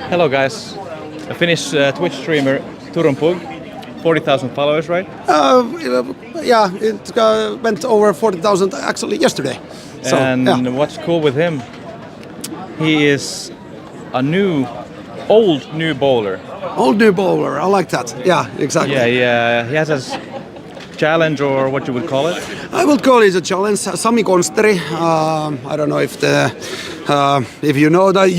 Hello guys, a Finnish Twitch streamer Turun Pug, 40,000 followers, right? Yeah, it went over 40,000 actually yesterday. So, and what's cool with him, he is a old new bowler. Old new bowler, I like that. Yeah, exactly. Yeah, he has a challenge, or what you would call it? I would call it a challenge. Sami Konsteri. I don't know if you know that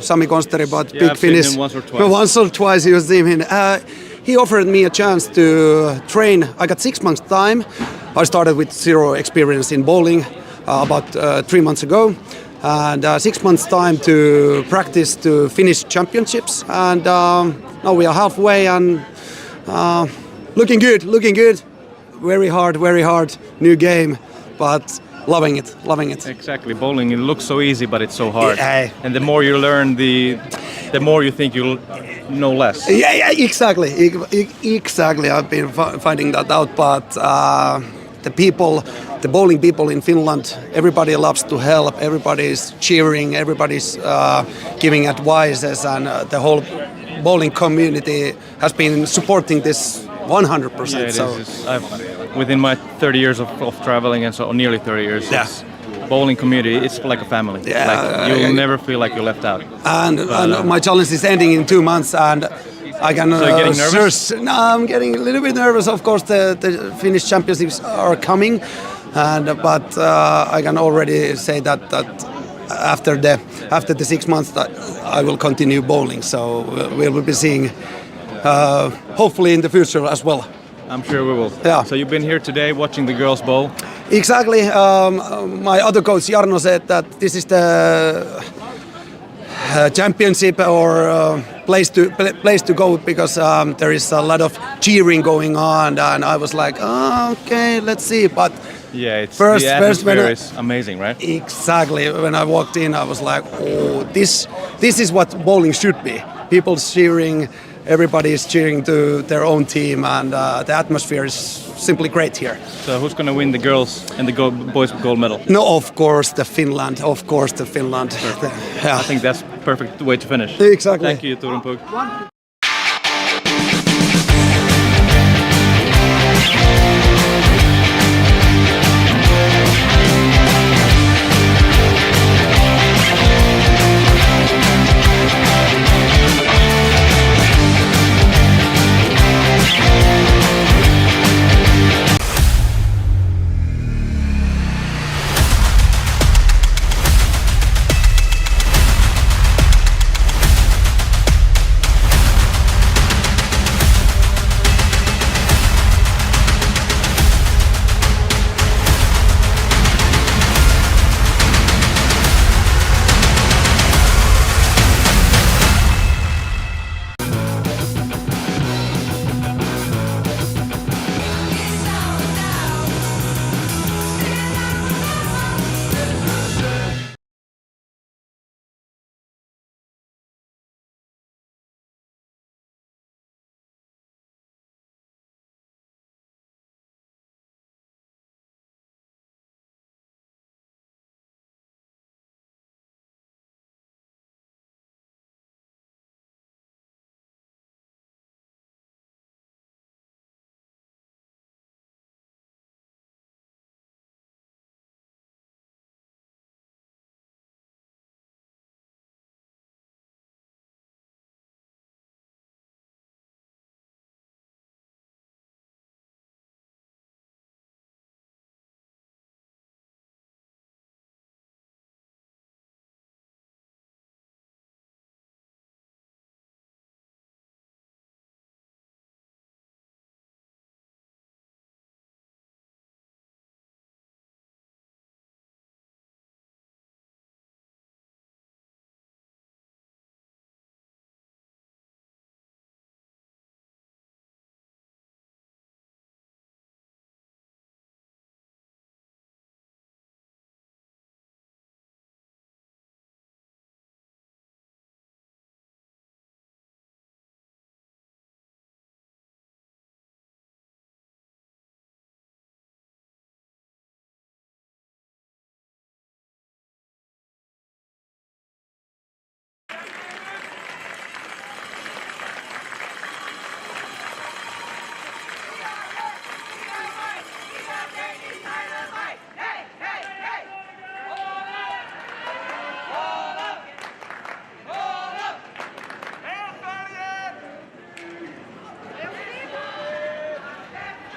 Sami Konsteri, but Yeah, big I've seen Finnish. him once or twice. Once or twice you've seen him. He offered me a chance to train. I got 6 months time. I started with zero experience in bowling about 3 months ago, and 6 months time to practice to Finnish championships. And now we are halfway, and looking good. Very hard. New game, but loving it. Exactly, bowling, it looks so easy, but it's so hard. Yeah. And the more you learn, the more you think you'll know less. Yeah, exactly. Exactly. I've been finding that out, but the bowling people in Finland, everybody loves to help. Everybody's cheering. Everybody's giving advices, and the whole bowling community has been supporting this 100%. Yeah, it so. is. Within my 30 years of traveling, and so nearly 30 years, bowling community, it's like a family. Yeah, you'll never feel like you're left out. And my challenge is ending in 2 months, and I can. So you're getting nervous? No, I'm getting a little bit nervous. Of course, the Finnish championships are coming, but I can already say that after the 6 months, that I will continue bowling. So we will be seeing, hopefully in the future as well. I'm sure we will. Yeah. So you've been here today watching the girls bowl? Exactly. My other coach Jarno said that this is the championship or place to go, because there is a lot of cheering going on, and I was like, okay, let's see. But yeah, the atmosphere is amazing, right? Exactly. When I walked in, I was like, oh, this is what bowling should be. People cheering. Everybody is cheering to their own team, and the atmosphere is simply great here. So who's going to win the girls and the boys gold medal? No, of course the Finland. I think that's the perfect way to finish. Exactly. Thank you, Turun Pug.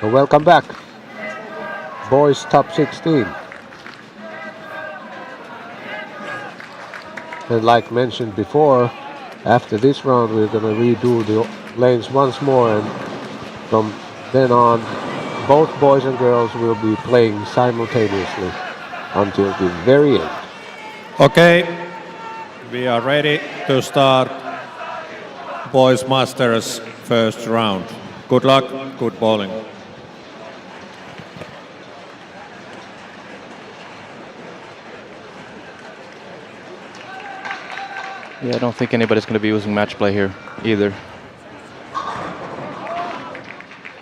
And welcome back. Boys top 16. And like mentioned before, after this round we're going to redo the lanes once more, and from then on both boys and girls will be playing simultaneously until the very end. Okay, we are ready to start Boys Masters first round. Good luck, good bowling. Yeah, I don't think anybody's going to be using match play here either.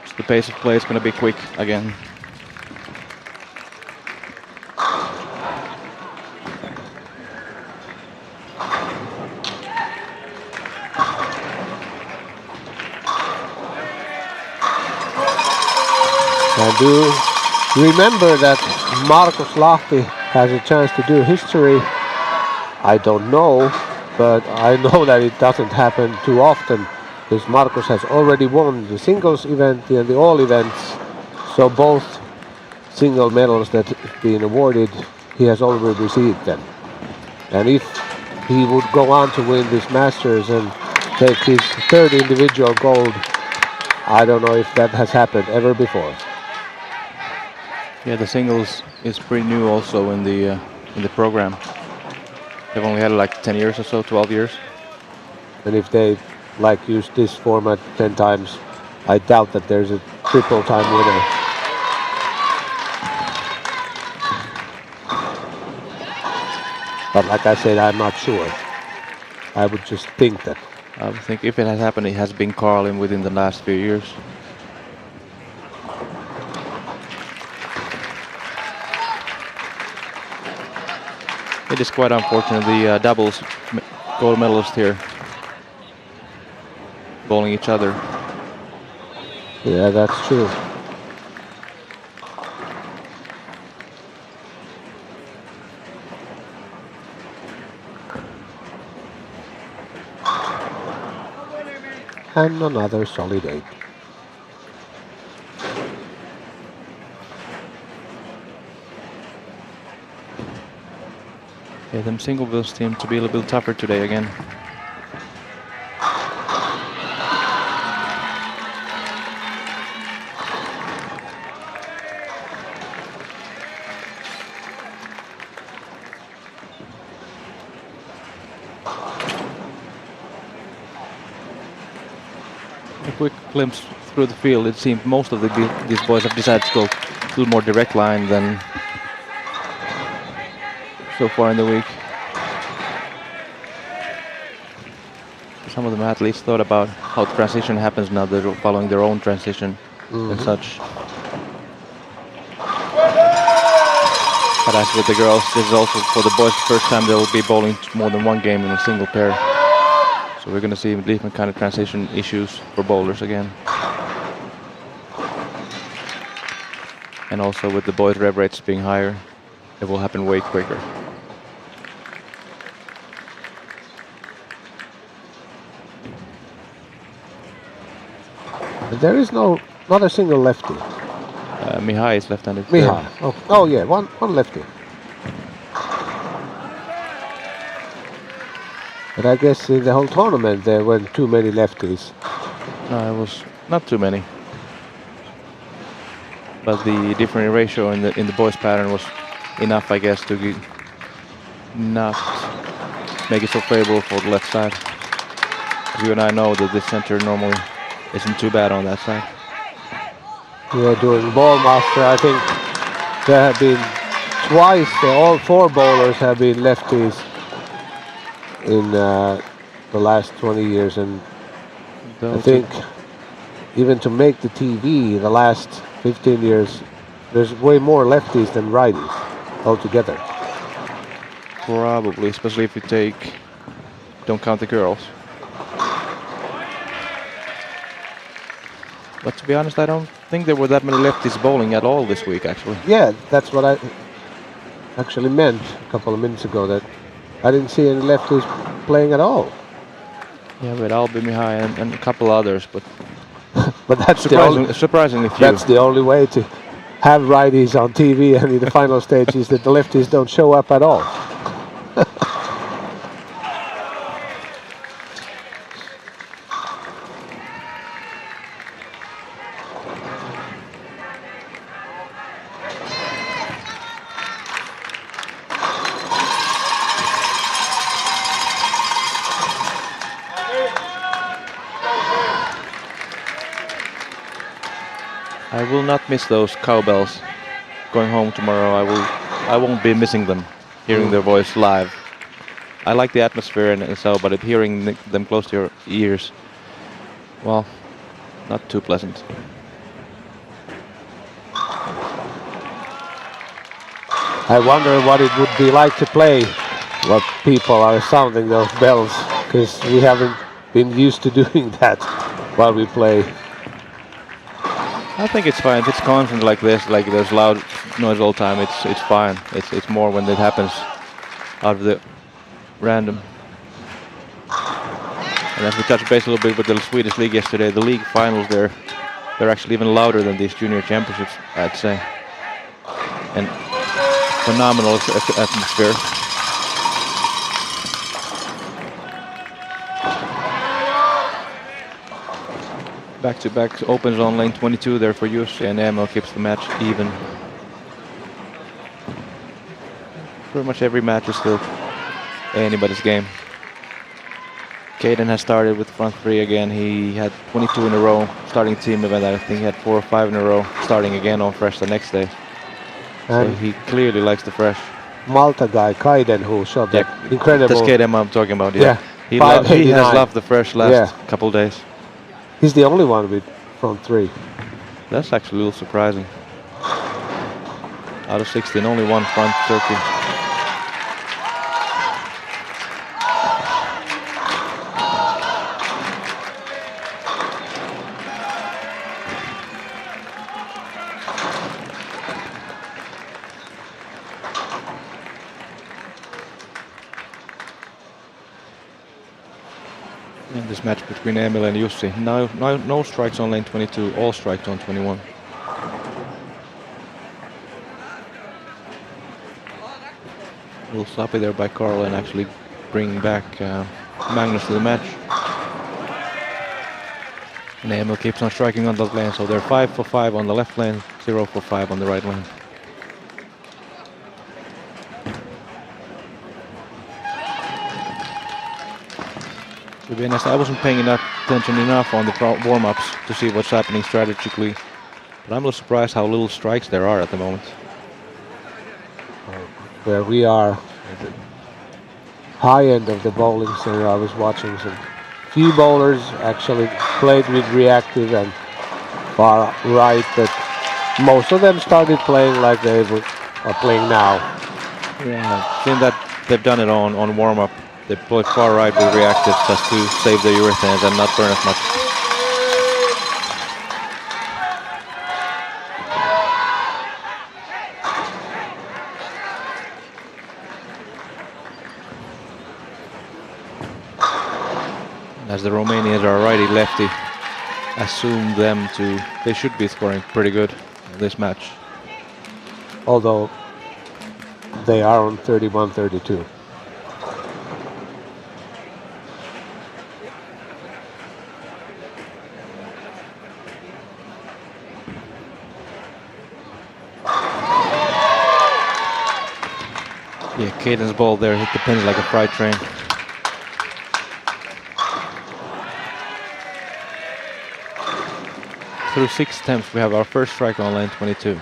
So the pace of play is going to be quick again. And do remember that Markus Lahti has a chance to do history. I don't know, but I know that it doesn't happen too often, because Markus has already won the singles event and the all events. So both single medals that have been awarded, he has already received them. And if he would go on to win this Masters and take his third individual gold, I don't know if that has happened ever before. Yeah, the singles is pretty new also in the program. They've only had it like 10 years or so, 12 years. And if they use this format 10 times, I doubt that there's a triple time winner. But like I said, I'm not sure. I would just think that. I would think if it has happened, it has been Carlin within the last few years. It is quite unfortunate, the doubles gold medalists here bowling each other. Yeah, that's true. And another solid 8. Yeah, them single bills seem to be a little bit tougher today again. A quick glimpse through the field, it seems most of these boys have decided to go a little more direct line than so far in the week. Some of them at least thought about how transition happens now. They're following their own transition and such. But as with the girls, this is also for the boys the first time they will be bowling more than one game in a single pair. So we're going to see different kind of transition issues for bowlers again. And also with the boys' rev rates being higher, it will happen way quicker. There is not a single lefty. Mihai is left-handed. Mihai. Oh yeah, one lefty. But I guess in the whole tournament there weren't too many lefties. No, it was not too many. But the different ratio in the boys' pattern was enough, I guess, to not make it so favorable for the left side. You and I know that the center normally isn't too bad on that side. Yeah, during Ball Master, I think there have been twice, all 4 bowlers have been lefties in the last 20 years, and I think even to make the TV the last 15 years, there's way more lefties than righties altogether. Probably, especially if you don't count the girls. But to be honest, I don't think there were that many lefties bowling at all this week, actually. Yeah, that's what I actually meant a couple of minutes ago, that I didn't see any lefties playing at all. Yeah, but I'll be Mihai and a couple others, but But that's surprisingly few. that's the only way to have righties on TV and in the final stage is that the lefties don't show up at all. I will not miss those cowbells. Going home tomorrow, I won't be missing them, hearing their voice live. I like the atmosphere and so, but hearing them close to your ears, well, not too pleasant. I wonder what it would be like to play what people are sounding those bells, because we haven't been used to doing that while we play. I think it's fine. If it's constant like this, like there's loud noise all the time, it's fine. It's more when it happens out of the random. And as we touched base a little bit with the Swedish league yesterday, the league finals they're actually even louder than these junior championships, I'd say. And phenomenal atmosphere. Back-to-back opens on lane 22 there for Jussi, and Emil keeps the match even. Pretty much every match is still anybody's game. Caden has started with front three again. He had 22 in a row starting team event. I think he had 4 or 5 in a row starting again on fresh the next day. So he clearly likes the fresh. Malta guy, Kaiden, who shot that incredible... That's Caden I'm talking about, yeah. He has loved the fresh last couple days. He's the only one with front three. That's actually a little surprising. Out of 16, only one front turkey. In this match between Emil and Jussi. No strikes on lane 22, all strikes on 21. A little sloppy there by Carl and actually bringing back Magnus to the match. And Emil keeps on striking on that lane, so they're 5 for 5 on the left lane, 0 for 5 on the right lane. To be honest, I wasn't paying attention enough on the warm-ups to see what's happening strategically. But I'm a little surprised how little strikes there are at the moment. Where we are at the high end of the bowling center, I was watching some few bowlers actually played with reactive and far right, but most of them started playing like they are playing now. Yeah, I've seen that they've done it on warm-up. They play far right with reactive just to save the urethans and not burn as much. As the Romanians are righty-lefty, assume they should be scoring pretty good in this match. Although they are on 31-32. Yeah, Caden's ball there hit the pins like a freight train. Through 6 attempts, we have our first strike on lane 22.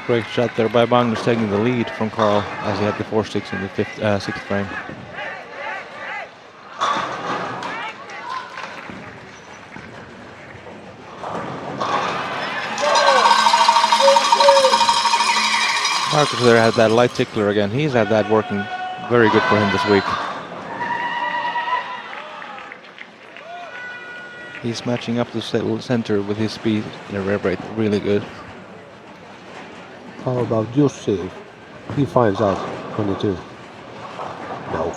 Great shot there by Magnus, taking the lead from Carl as he had the 4-6 in the 6th frame. Marcus there had that light tickler again. He's had that working very good for him this week. He's matching up the center with his speed and a rev rate really good. How about Jussi? He finds out 22. No.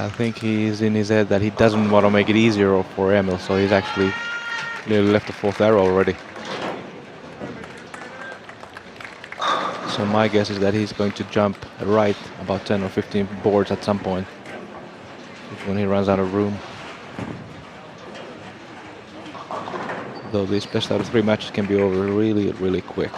I think he's in his head that he doesn't want to make it easier for Emil, so he's actually nearly left the fourth arrow already. So my guess is that he's going to jump right about 10 or 15 boards at some point when he runs out of room. Though these best out of 3 matches can be over really, really quick.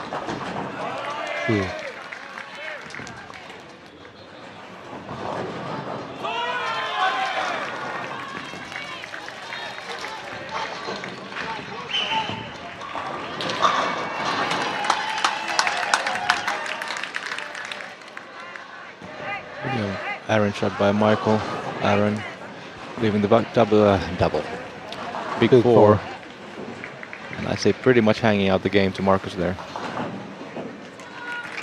Aaron shot by Michael. Aaron leaving the double. Big four. And I say pretty much hanging out the game to Marcus there.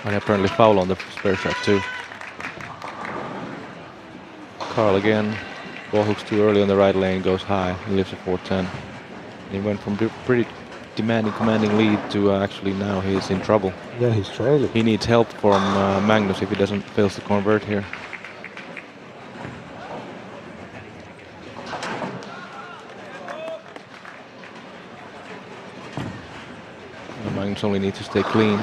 And apparently foul on the spare shot too. Carl again. Ball hooks too early on the right lane, goes high. He leaves a 4-10. He went from pretty commanding lead to actually now he's in trouble. Yeah, he's trailing. He needs help from Magnus if he fails to convert here. Magnus only needs to stay clean.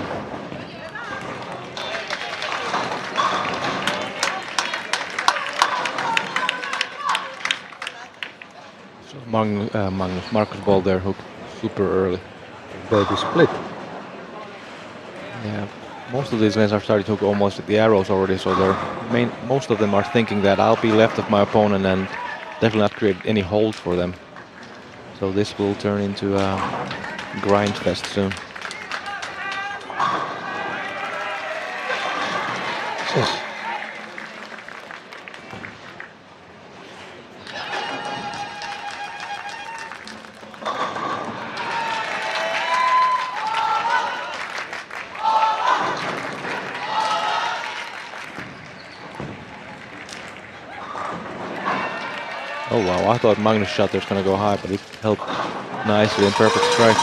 So Marcus ball there hooked super early. Baby split. Yeah, most of these lanes are starting to hook almost at the arrows already, so most of them are thinking that I'll be left of my opponent and definitely not create any holes for them. So this will turn into a grind fest soon. Oh wow, I thought Magnus' shot there was going to go high, but it held nicely in perfect strike.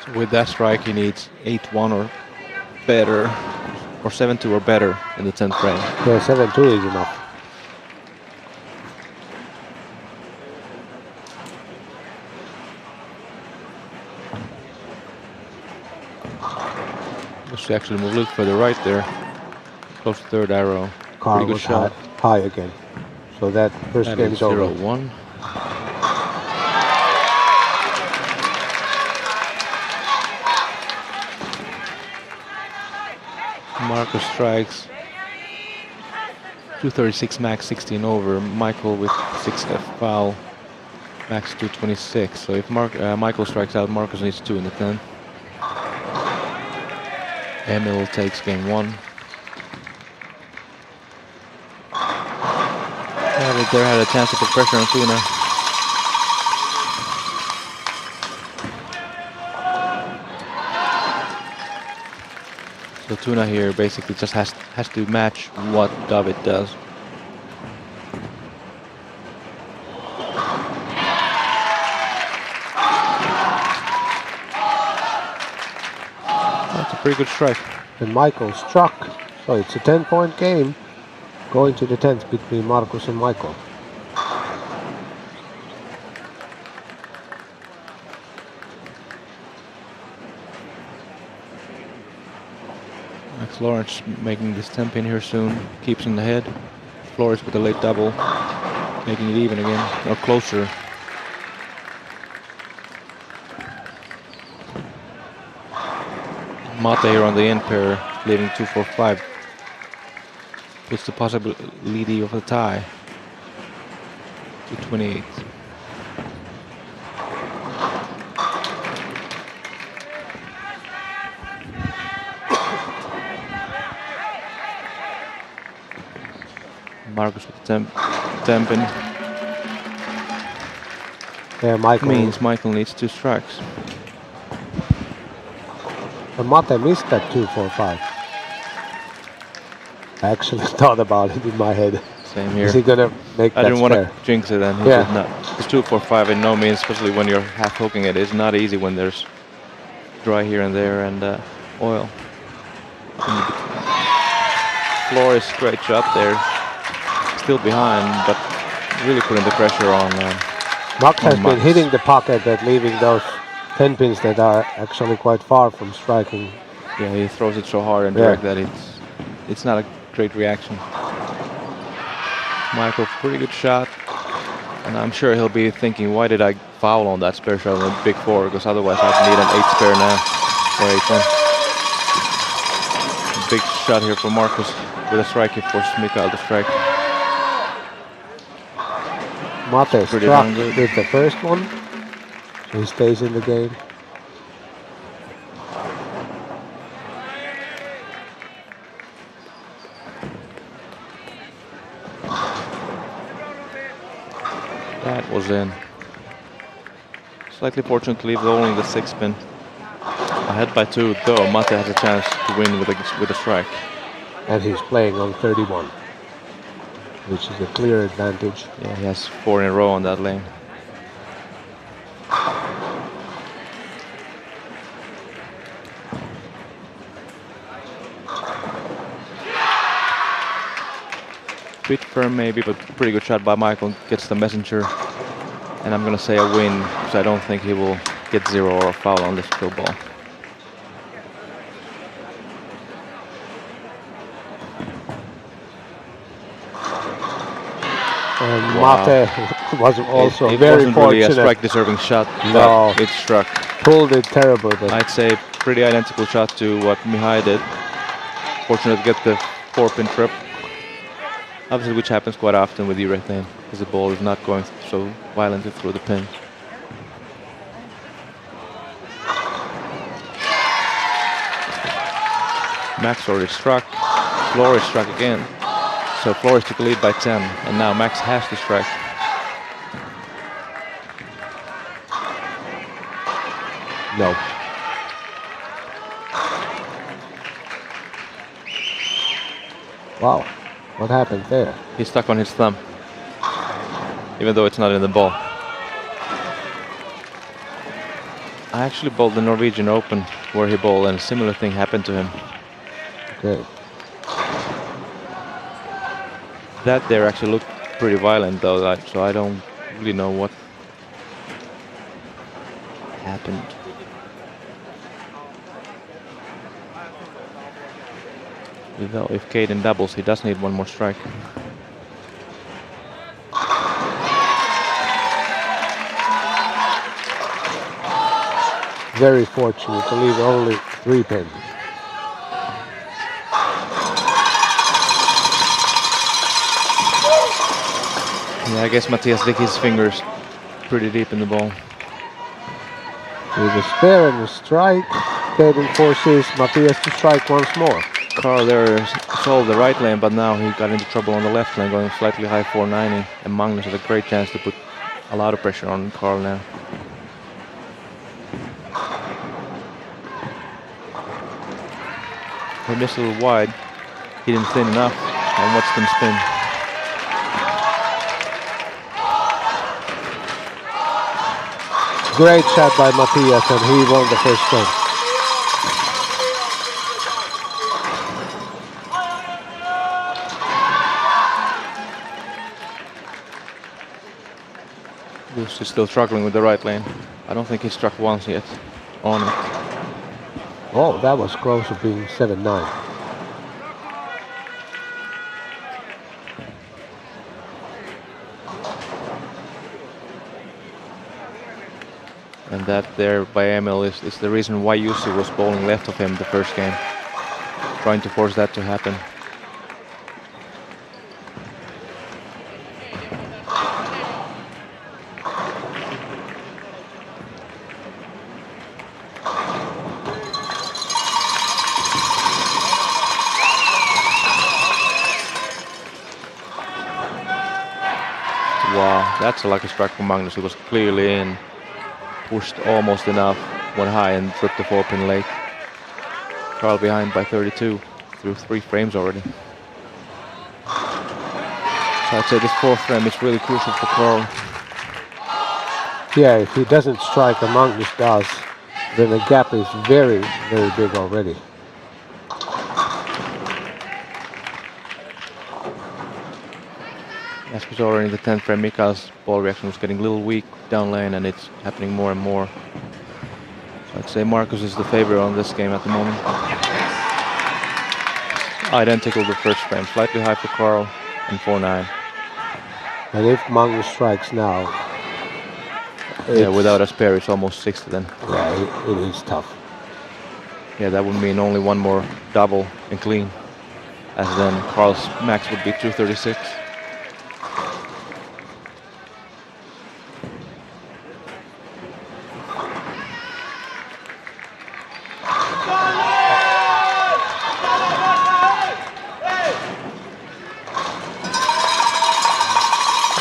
So with that strike he needs 8-1 or better, or 7-2 or better in the 10th frame. Yeah, 7-2 is enough. Just actually move a little further right there, close to third arrow. Carl was high again. So that first game is over. 0-1. Marcus strikes 236 max 16 over. Michael with 6F foul max 226. So if Michael strikes out, Marcus needs 2 in the 10th. Emil takes game 1. David there had a chance to put pressure on Tuna. So Tuna here basically just has to match what David does. That's a pretty good strike. And Michael struck. So it's a 10-point game going to the 10th between Marcus and Michael. Max Lawrence making this 10 pin here soon. Keeps in the head. Flores with a late double. Making it even again, or closer. Mate here on the end pair, leading 2-4-5. Puts the possible Liity of a tie. 228. Marcus with the temping. Yeah, Michael. Means Michael needs 2 strikes. And Mate missed that 2-4-5. I actually thought about it in my head. Same here. Is he gonna make that I didn't want spare? to jinx it, and he did not. It's 2-4-5 in no means, especially when you're half hooking it. It's not easy when there's dry here and there and oil. Flores, great shot there. Still behind, but really putting the pressure on. Max has been Max. hitting the pocket and leaving those 10 pins that are actually quite far from striking. Yeah, he throws it so hard and direct that it's not a great reaction. Michael, pretty good shot. And I'm sure he'll be thinking, why did I foul on that spare shot on the big four? Because otherwise I'd need an 8 spare now. Or 8-1. Big shot here for Marcus with a strike. He forces Mikael to strike. Mate Pretty struck darn good. with the first one, so he stays in the game. That was in. Slightly fortunate to leave only the 6 pin. Ahead by 2, though Mate has a chance to win with a strike. And he's playing on 31, which is a clear advantage. Yeah, he has 4 in a row on that lane. Bit firm maybe, but pretty good shot by Michael. Gets the messenger. And I'm gonna say a win, because I don't think he will get 0 or a foul on this kill ball. And Wow. Mate was also it very wasn't really a fortunate. strike-deserving shot, No. but it struck. Pulled it terrible, but I'd say pretty identical shot to what Mihai did. Fortunate to get the 4-pin trip. Obviously, which happens quite often with urethane, because the ball is not going so violently through the pin. Max already struck. Flores struck again. So Flores took the lead by 10, and now Max has to strike. no. Wow, what happened there? He's stuck on his thumb, even though it's not in the ball. I actually bowled the Norwegian Open where he bowled, and a similar thing happened to him. Okay. That there actually looked pretty violent though, so I don't really know what happened. Though if Caden doubles, he does need 1 more strike. Very fortunate to leave only 3 pins. Yeah, I guess Matthias digged his fingers pretty deep in the ball. With a spare and a strike, Caden forces Matthias to strike once more. Carl there solved the right lane, but now he got into trouble on the left lane, going slightly high 490. And Magnus had a great chance to put a lot of pressure on Carl now. He missed a little wide. He didn't thin enough, and watched them spin. Great shot by Matthias, and he won the first game. Bruce is still struggling with the right lane. I don't think he struck once yet on it. Oh, that was close to being 7-9. And that there by Emil is the reason why Jussi was bowling left of him the first game. Trying to force that to happen. Wow, that's a lucky strike from Magnus. He was clearly in. Pushed almost enough, went high and tripped the 4-pin late. Carl behind by 32 through 3 frames already. So I'd say this 4th frame is really crucial for Carl. Yeah, if he doesn't strike and Magnus does, then the gap is very, very big already. As we saw already in the 10th frame, Mikael's ball reaction was getting a little weak down lane, and it's happening more and more. So I'd say Marcus is the favorite on this game at the moment. Identical to first frame, slightly high for Carl and 4-9. And if Magnus strikes now, Yeah, without a spare, it's almost 60 then. Yeah, it is tough. Yeah, that would mean only one more double and clean, as then Carl's max would be 236.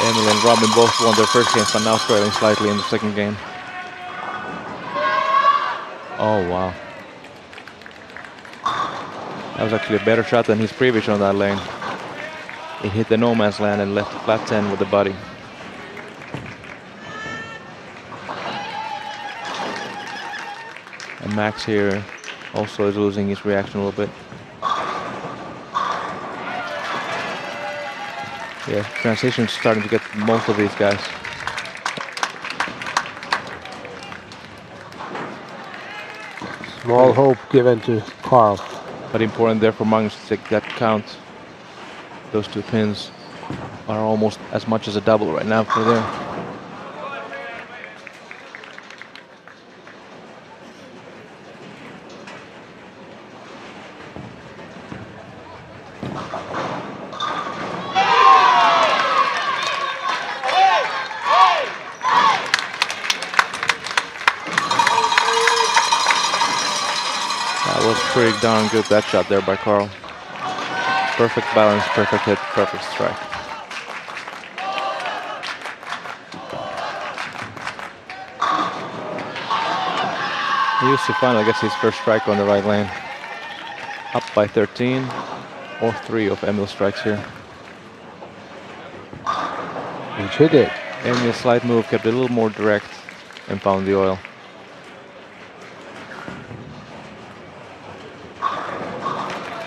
Emil and Robin both won their first games, but now trailing slightly in the second game. Oh, wow. That was actually a better shot than his previous on that lane. It hit the no man's land and left flat 10 with the body. And Max here also is losing his reaction a little bit. Yeah, transition's starting to get most of these guys. Small hope given to Carl. But important there for Magnus to take that count. Those two pins are almost as much as a double right now for there. That was pretty darn good, that shot there by Carl. Perfect balance, perfect hit, perfect strike. Jussi finally gets his first strike on the right lane. Up by 13, or 3 of Emil's strikes here. Which he did. Emil's slight move kept it a little more direct and found the oil.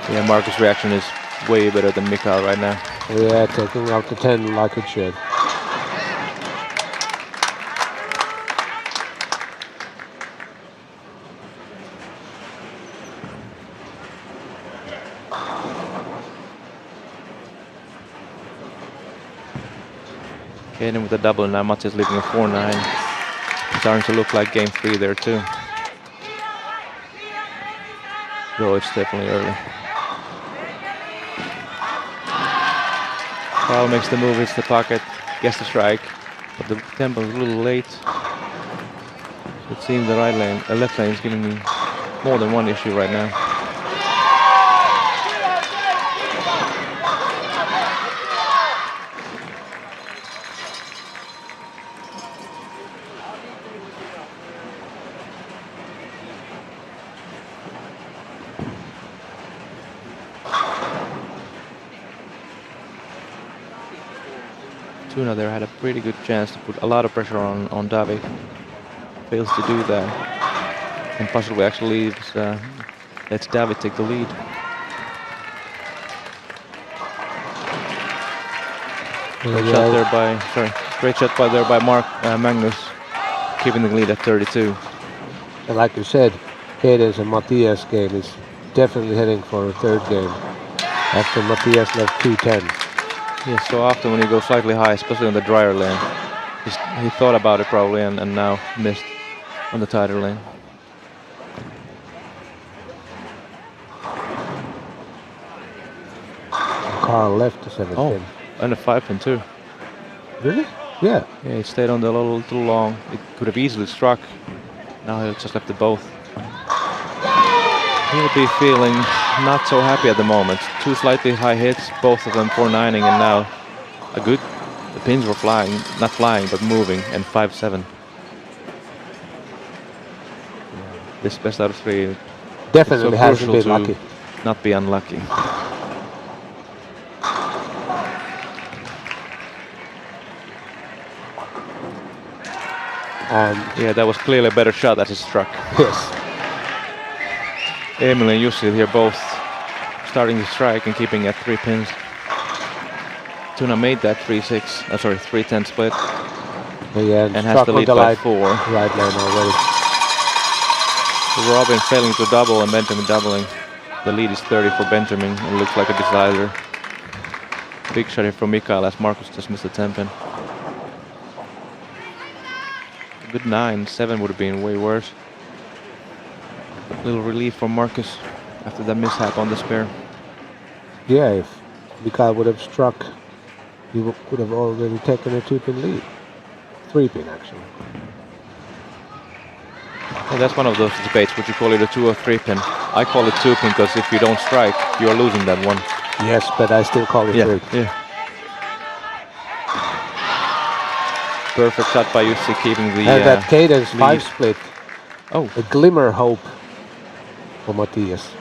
Yeah, Marcus' reaction is way better than Mikael right now. Yeah, taking out the 10 like it should. Getting with a double, now Mats leaving a 4-9. Starting to look like game 3 there too. Though it's definitely early. Carl makes the move, hits the pocket, gets the strike, but the tempo is a little late. It seems the left lane is giving me more than one issue right now. Tuna there had a pretty good chance to put a lot of pressure on Davi. Fails to do that. And possibly actually lets Davi take the lead. Great shot by Magnus, keeping the lead at 32. And like you said, Hayden's and Matthias game is definitely heading for a third game. After Matthias left 2-10. Yeah, so often when you go slightly high, especially on the drier lane, he thought about it probably and now missed on the tighter lane. Carl left the 7 pin. And a 5 pin too. Really? Yeah. Yeah, he stayed on the little too long. It could have easily struck. Now he just left it both. He'll be feeling not so happy at the moment. 2 slightly high hits, both of them 4-9ing, and now the pins were flying, not flying, but moving, and 5-7. This best out of 3. Definitely hasn't been lucky. Not be unlucky. And yeah, that was clearly a better shot as it struck. Yes. Emil and Jussi here both starting to strike and keeping at 3 pins. Tuna made that 3-10 split Yeah, and has struck the on lead the by right 4. lane already. Robin failing to double and Benjamin doubling. The lead is 30 for Benjamin and looks like a decider. Big shot here from Mikael as Marcus just missed the 10 pin. Good 9, 7 would have been way worse. Little relief from Marcus after that mishap on the spare. Yeah, if Mikael would have struck, he would have already taken a 2-pin lead. 3-pin actually. And that's one of those debates. Would you call it a 2 or 3 pin? I call it 2 pin because if you don't strike, you are losing that one. Yes, but I still call it 3. Yeah. Perfect shot by Jussi keeping the And that cadence lead. 5 split. Oh. A glimmer hope for Matthias.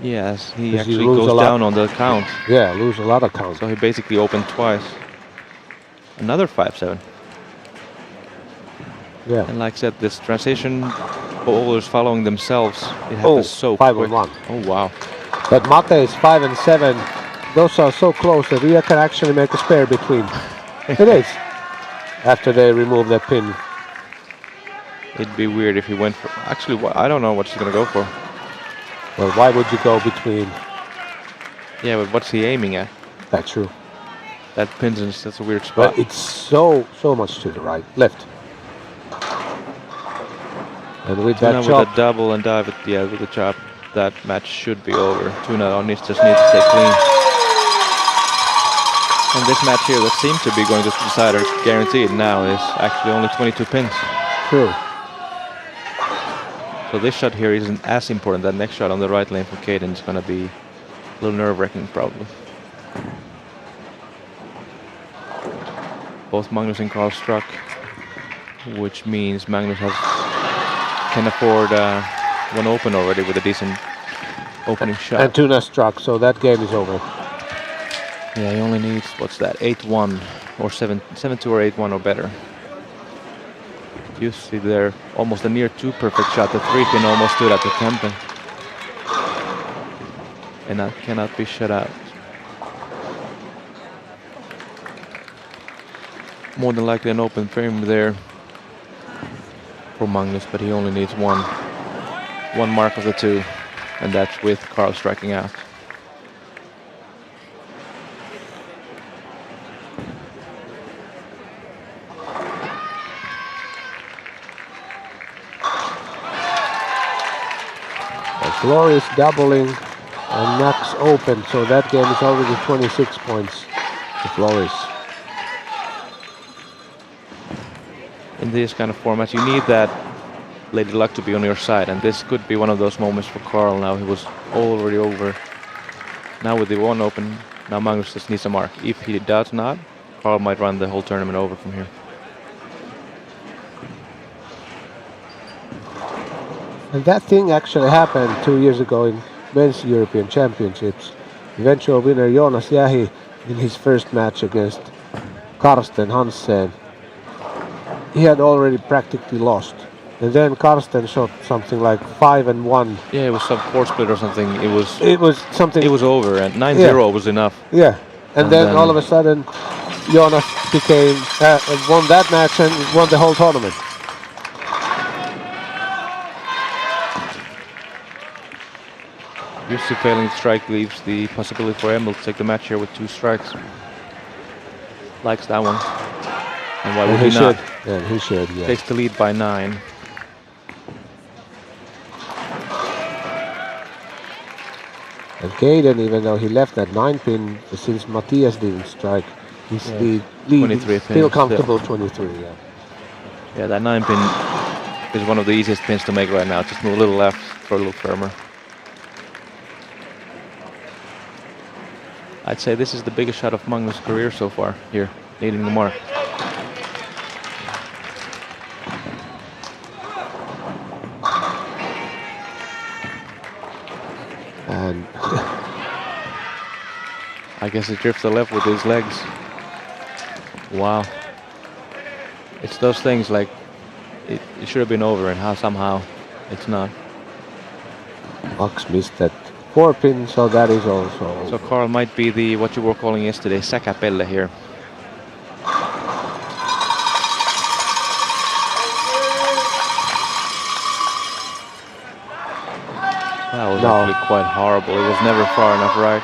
Yes, he 'Cause actually you lose goes a lot. down on the count. Yeah, lose a lot of count. So he basically opened twice. Another 5-7. Yeah. And like I said, this transition bowlers following themselves, it happens so 5 quick. on 1. Oh wow. But Mate is 5 and 7. Those are so close that Ria can actually make a spare between. It is. After they remove that pin. It'd be weird if he went for... Actually, I don't know what she's going to go for. Well, why would you go between? Yeah, but what's he aiming at? That's true. That pins in, that's a weird spot. But it's so much to the right. Left. And with Tuna that with chop. a double and dive with the chop, that match should be over. Tuna just needs to stay clean. And this match here that seemed to be going to the decider guaranteed now is actually only 22 pins. True. So this shot here isn't as important. That next shot on the right lane for Caden is going to be a little nerve-wracking probably. Both Magnus and Carl struck, which means Magnus can afford one open already with a decent opening shot. And Tuna struck, so that game is over. Yeah, he only needs, what's that, 8-1 or 7-2 or 8-1 or better. You see there, almost a near 2 perfect shot. The 3 pin almost stood at the 10 pin. And that cannot be shut out. More than likely an open frame there for Magnus, but he only needs one mark of the 2, and that's with Carl striking out. Floor is doubling and Max open, so that game is already 26 points to Floris. In this kind of format, you need that Lady Luck to be on your side, and this could be one of those moments for Carl. Now he was already over. Now with the 1 open, now Magnus just needs a mark. If he does not, Carl might run the whole tournament over from here. And that thing actually happened 2 years ago in men's European Championships. Eventual winner Jonas Jähi in his first match against Karsten Hansen. He had already practically lost. And then Karsten shot something like 5 and 1. Yeah, it was some 4 split or something. It was something. It was over, and 9-0 was enough. Yeah, and then all of a sudden, Jonas won that match and won the whole tournament. Jussi failing to strike leaves the possibility for Emil to take the match here with 2 strikes. Likes that one. And why would he not? Yeah, he should, yeah. Takes the lead by 9. And Caden, even though he left that 9 pin, since Matthias didn't strike, his lead 23 is still pins, comfortable 23, yeah. Yeah, that 9 pin is one of the easiest pins to make right now. Just move a little left for a little firmer. I'd say this is the biggest shot of Magnus' career so far here, needing the mark. And I guess he drifts the left with his legs. Wow. It's those things like it should have been over and how somehow it's not. Max missed that 4 pins, so that is also. So Carl might be the what you were calling yesterday säkäpelle here. That was actually quite horrible. It was never far enough right.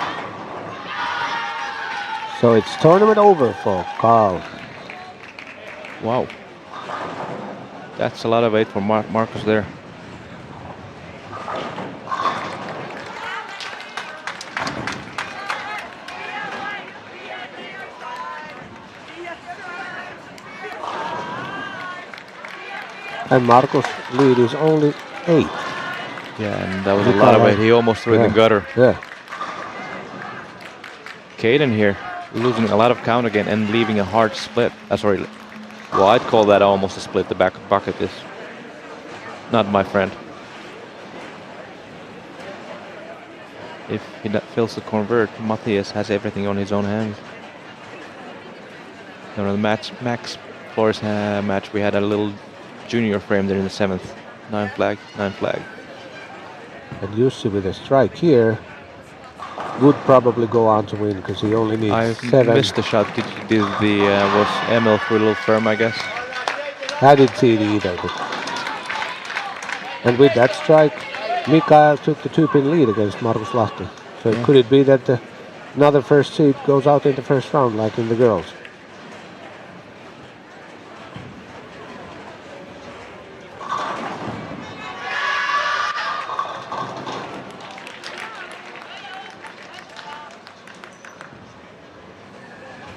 So it's tournament over for Carl. Wow. That's a lot of weight for Marcus there. And Marcus' lead is only 8. Yeah, and that was a lot of weight. He almost threw it in the gutter. Yeah. Caden here losing a lot of count again and leaving a hard split. Sorry. Well, I'd call that almost a split. The back bucket is not my friend. If he fails to convert, Matthias has everything on his own hands. You know, the Max Flores match, we had a little junior frame there in the 7th. 9 flag. And Jussi with a strike here would probably go on to win because he only needs 7. I missed the shot. Was Emil through a little firm, I guess? I didn't see it either. And with that strike, Mikael took the 2-pin lead against Markus Lahti. So could it be that another first seed goes out in the first round like in the girls?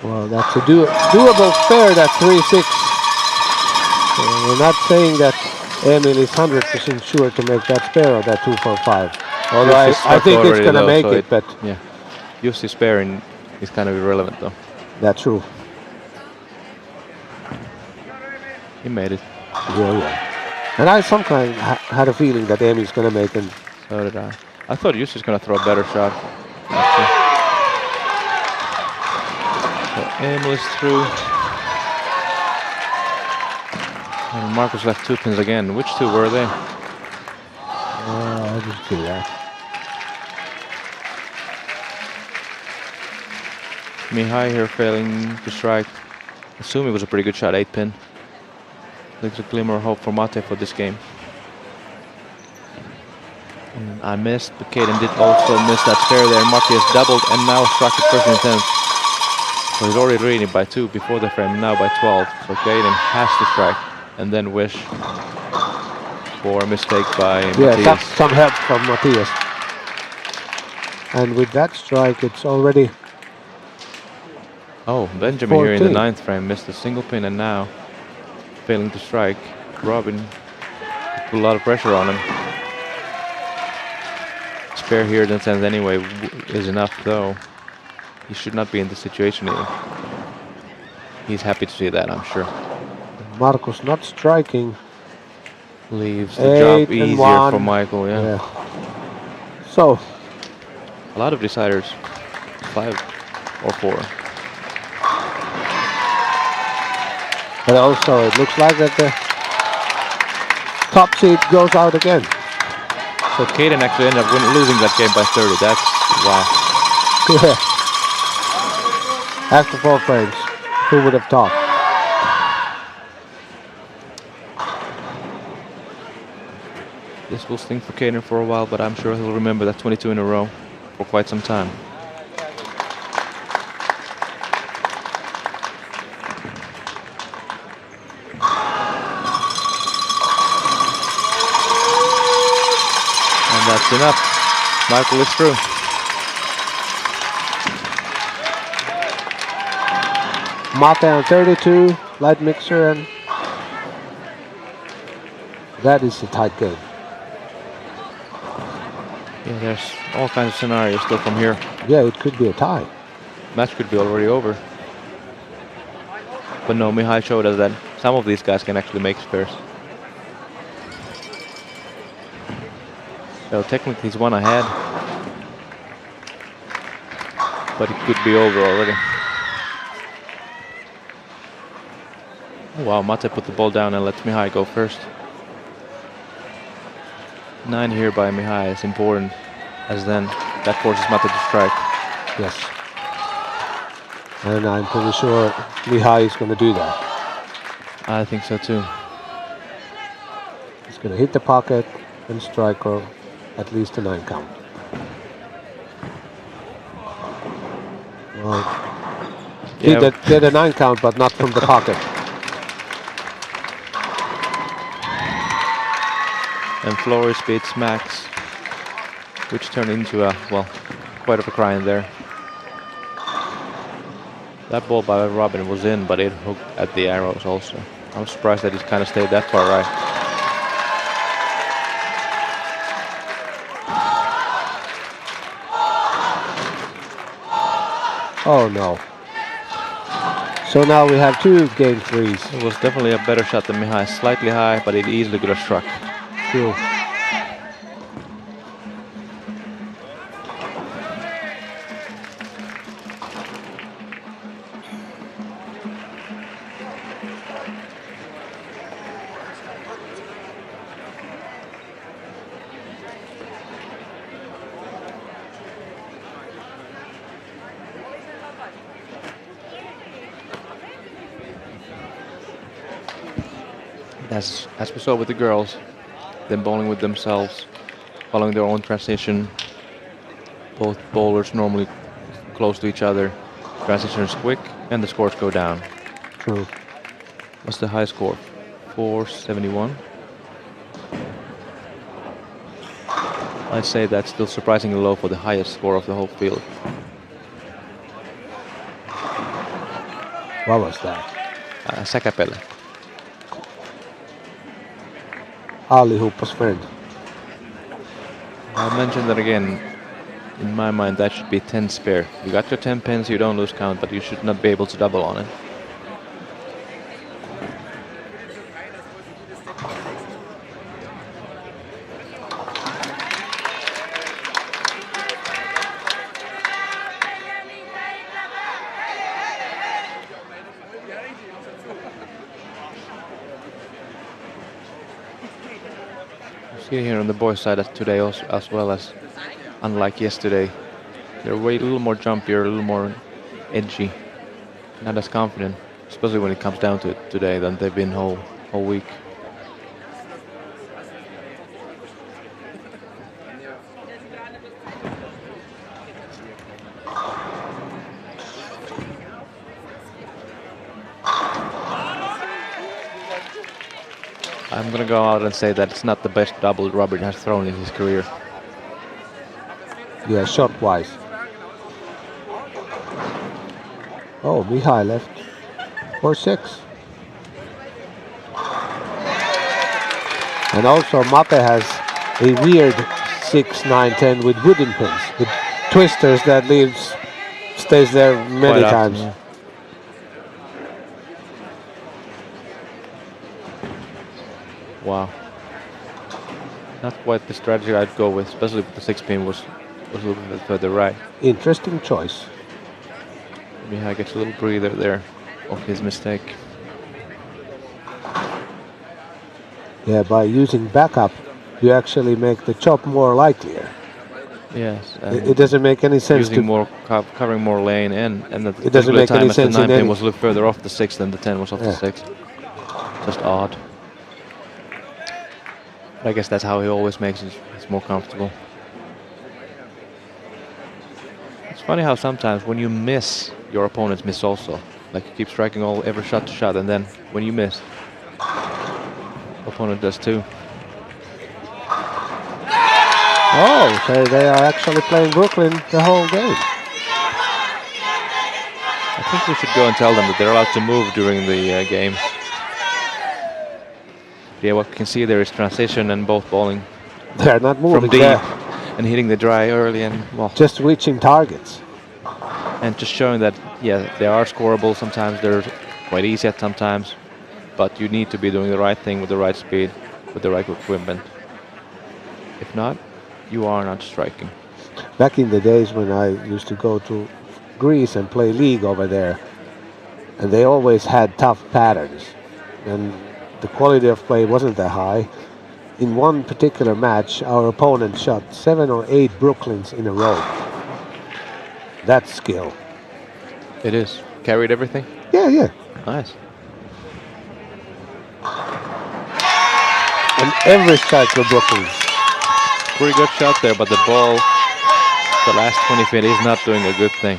Well, that's a doable pair, that 3-6. We're not saying that Emil is 100% sure to make that pair of that 2-4-5. Although I think it's going to make it, but... Yeah, Jussi's pairing is kind of irrelevant though. That's true. He made it. Yeah. And I sometimes had a feeling that Emil's going to make it. So did I. I thought Jussi's going to throw a better shot. So Emil is through. And Marcus left 2 pins again. Which 2 were they? I didn't see that. Mihai here failing to strike. Assume it was a pretty good shot, 8 pin. Looks a glimmer of hope for Mate for this game. And I missed, but Caden did also miss that spare there. Matthias doubled and now struck it first in 10th. So he's already leading by 2 before the frame, now by 12. So Caden has to strike and then wish for a mistake by Matthias. Yeah, some help from Matthias. And with that strike, it's already... Oh, Benjamin 14. here in the 9th frame missed a single pin and now failing to strike. Robin put a lot of pressure on him. Spare here in 10th anyway is enough though. He should not be in this situation either. He's happy to see that, I'm sure. Marcus not striking. Leaves the job easier for Michael, yeah. So. A lot of deciders, 5 or 4. But also it looks like that the top seed goes out again. So Caden actually ended up losing that game by 30. That's wow. Yeah. After 4 frames, who would have thought? This will sting for Caden for a while, but I'm sure he'll remember that 22 in a row for quite some time. And that's enough. Michael is through. Mate on 32, light mixer, and that is a tight game. Yeah, there's all kinds of scenarios still from here. Yeah, it could be a tie. Match could be already over. But no, Mihai showed us that some of these guys can actually make spares. So technically he's 1 ahead. But it could be over already. Oh, wow, Mate put the ball down and lets Mihai go first. 9 here by Mihai is important. as then that forces Mate to strike. Yes. And I'm pretty sure Liity is going to do that. I think so too. He's going to hit the pocket and strike or at least a 9 count. Well, he did a 9 count, but not from the pocket. And Flores beats Max, which turned into a, well, quite of a cry in there. That ball by Robin was in, but it hooked at the arrows also. I'm surprised that it kind of stayed that far right. Oh no. So now we have 2 game 3s. It was definitely a better shot than Mihai. Slightly high, but it easily could have struck. True. As we saw with the girls, them bowling with themselves, following their own transition. Both bowlers normally close to each other. Transition is quick and the scores go down. True. What's the high score? 471. I'd say that's still surprisingly low for the highest score of the whole field. What was that? Säkäpelle. Allihoppas friend. I'll mention that again. In my mind, that should be 10 spare. You got your 10 pins, you don't lose count, but you should not be able to double on it. See here on the boys' side today also, as well as unlike yesterday, they're way a little more jumpier, a little more edgy, not as confident, especially when it comes down to it today than they've been whole week. I'm gonna go out and say that it's not the best double Robert has thrown in his career. Yeah, shot-wise. Oh, Mihai left for 6. And also Mate has a weird 6, 9, 10 with wooden pins, with twisters that stays there many Quite times. often, yeah. Wow. Not quite the strategy I'd go with, especially if the 6-pin was a little bit further right. Interesting choice. Mihai gets a little breather there of his mistake. Yeah, by using backup, you actually make the chop more likelier. Yes. It doesn't make any sense using more covering more lane and it doesn't make any sense the in 9-pin any. was a little further off the 6 than the 10 was off the 6. Just odd. But I guess that's how he always makes it. It's more comfortable. It's funny how sometimes when you miss, your opponents miss also. Like you keep striking every shot to shot, and then when you miss, opponent does too. Oh, so they are actually playing Brooklyn the whole game. I think we should go and tell them that they're allowed to move during the game. Yeah, what we can see there is transition and both bowling They're not moving from deep there. and hitting the dry early and well, Just reaching targets. and just showing that yeah, they are scoreable sometimes. They're quite easy at sometimes, but you need to be doing the right thing with the right speed, with the right equipment. If not, you are not striking. Back in the days when I used to go to Greece and play league over there, and they always had tough patterns, and the quality of play wasn't that high. in one particular match, our opponent shot 7 or 8 Brooklyns in a row. That's skill. It is. Carried everything? Yeah, yeah. Nice. And every strike were Brooklyns. Pretty good shot there, but the ball, the last 20 feet, is not doing a good thing.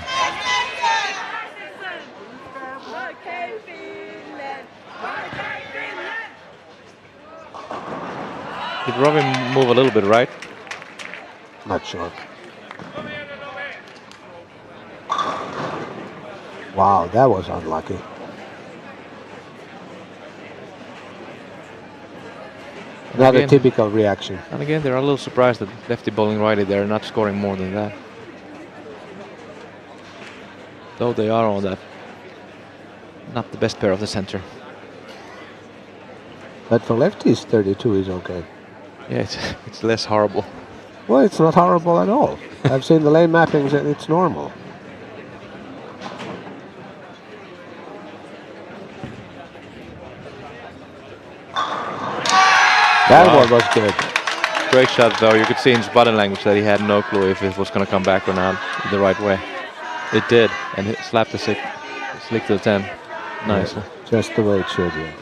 Did Robin move a little bit right? Not sure. Wow, that was unlucky. Another again, typical reaction. And again, they're a little surprised that lefty bowling righty, they're not scoring more than that. Though they are on that, not the best pair of the center. But for lefties, 32 is okay. Yeah, it's less horrible. Well, it's not horrible at all. I've seen the lane mappings and it's normal. That one was good. Great shot though. You could see in his body language that he had no clue if it was going to come back or not the right way. It did, and it slapped the slick to the 10 nicely. Yeah, just the way it should, yeah.